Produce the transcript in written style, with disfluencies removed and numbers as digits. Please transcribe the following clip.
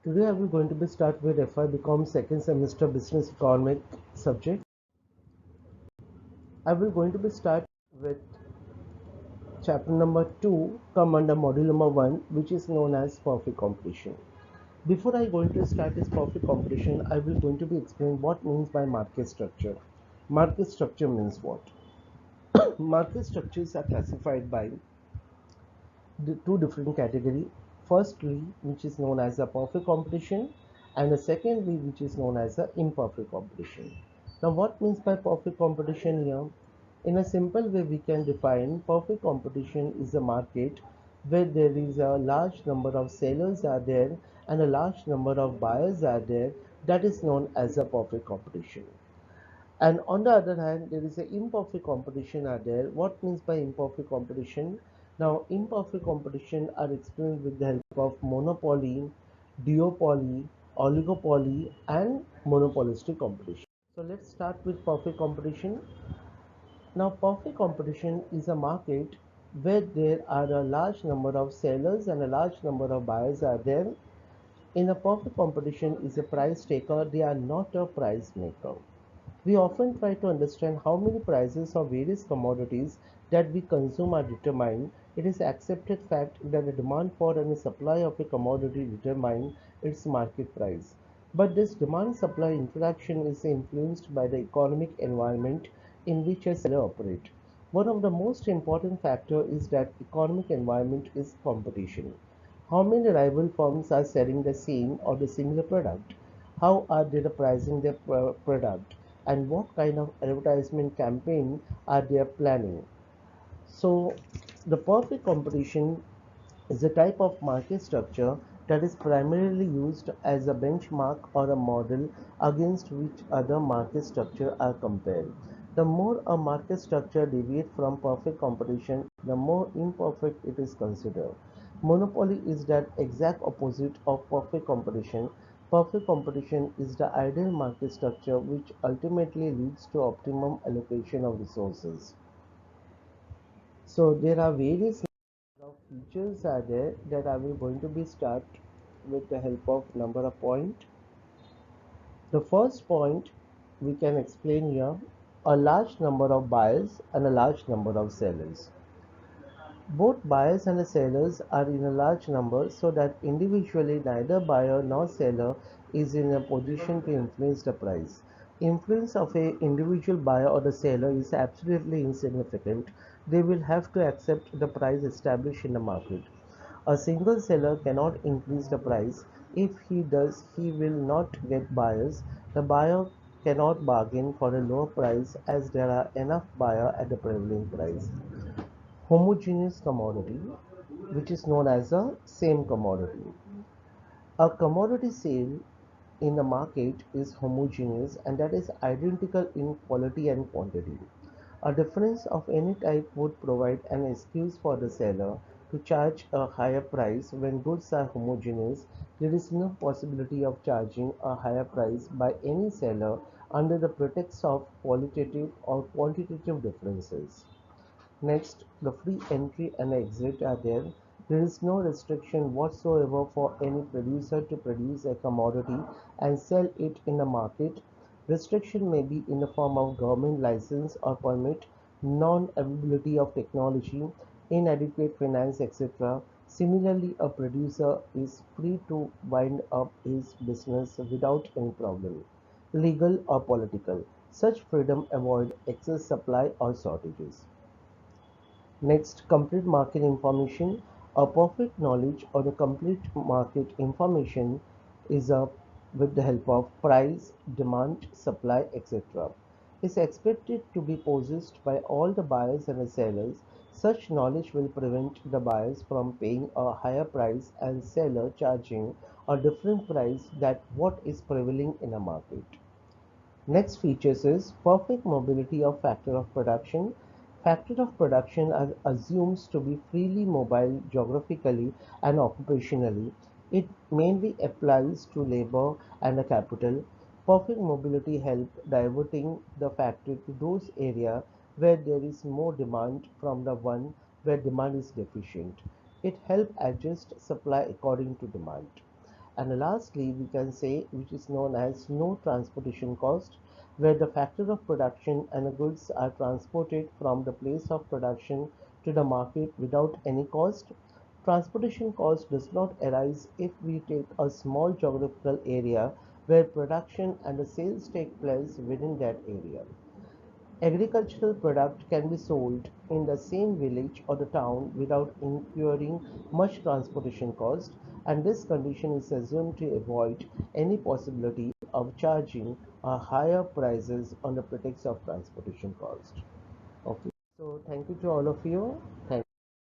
Today I will going to be start with FI BCom second semester business economic subject. I will going to be start with chapter number 2 come under module number 1, which is known as profit competition. Before I going to start this profit competition, I will going to be explain what means by market structure. Market structure means what? Market structures are classified by the two different category. Firstly, which is known as a perfect competition, and the secondly, which is known as a imperfect competition. Now, what means by perfect competition here? In a simple way, we can define perfect competition is a market where there is a large number of sellers are there and a large number of buyers are there. That is known as a perfect competition. And on the other hand, there is a imperfect competition are there. What means by imperfect competition? Now, imperfect competition are explained with the help of monopoly, duopoly, oligopoly, and monopolistic competition. So let's start with perfect competition. Now, perfect competition is a market where there are a large number of sellers and a large number of buyers are there. In a perfect competition is a price taker, they are not a price maker. We often try to understand how many prices of various commodities that we consume are determined. It is accepted fact that the demand for and the supply of a commodity determine its market price. But this demand-supply interaction is influenced by the economic environment in which a seller operates. One of the most important factors is that economic environment is competition. How many rival firms are selling the same or the similar product? How are they pricing their product? And what kind of advertisement campaign are they planning? So, the perfect competition is a type of market structure that is primarily used as a benchmark or a model against which other market structures are compared. The more a market structure deviates from perfect competition, the more imperfect it is considered. Monopoly is that exact opposite of perfect competition. Perfect competition is the ideal market structure which ultimately leads to optimum allocation of resources. So there are various of features are there that I will going to be start with the help of number of point. The first point we can explain here, a large number of buyers and a large number of sellers. Both buyers and the sellers are in a large number so that individually neither buyer nor seller is in a position to influence the price. Influence of a individual buyer or the seller is absolutely insignificant. They will have to accept the price established in the market. A single seller cannot increase the price. If he does, he will not get buyers. The buyer cannot bargain for a lower price as there are enough buyers at the prevailing price. Homogeneous commodity, which is known as a same commodity. A commodity sale in the market is homogeneous and that is identical in quality and quantity. A difference of any type would provide an excuse for the seller to charge a higher price when goods are homogeneous. There is no possibility of charging a higher price by any seller under the pretext of qualitative or quantitative differences. Next, the free entry and exit are there. There is no restriction whatsoever for any producer to produce a commodity and sell it in the market. Restriction may be in the form of government license or permit, non-availability of technology, inadequate finance, etc. Similarly, a producer is free to wind up his business without any problem, legal or political. Such freedom avoid excess supply or shortages. Next, complete market information. A perfect knowledge or the complete market information is with the help of price, demand, supply, etc. Is expected to be possessed by all the buyers and the sellers. Such knowledge will prevent the buyers from paying a higher price and seller charging a different price that what is prevailing in a market. Next features is perfect mobility of factor of production. Factor of production assumes to be freely mobile geographically and occupationally. It mainly applies to labor and the capital. Perfect mobility help diverting the factory to those areas where there is more demand from the one where demand is deficient. It help adjust supply according to demand. And lastly, we can say which is known as no transportation cost, where the factor of production and the goods are transported from the place of production to the market without any cost. Transportation cost does not arise if we take a small geographical area where production and the sales take place within that area. Agricultural product can be sold in the same village or the town without incurring much transportation cost, and this condition is assumed to avoid any possibility of charging a higher prices on the pretext of transportation cost. Okay, so thank you to all of you. Thank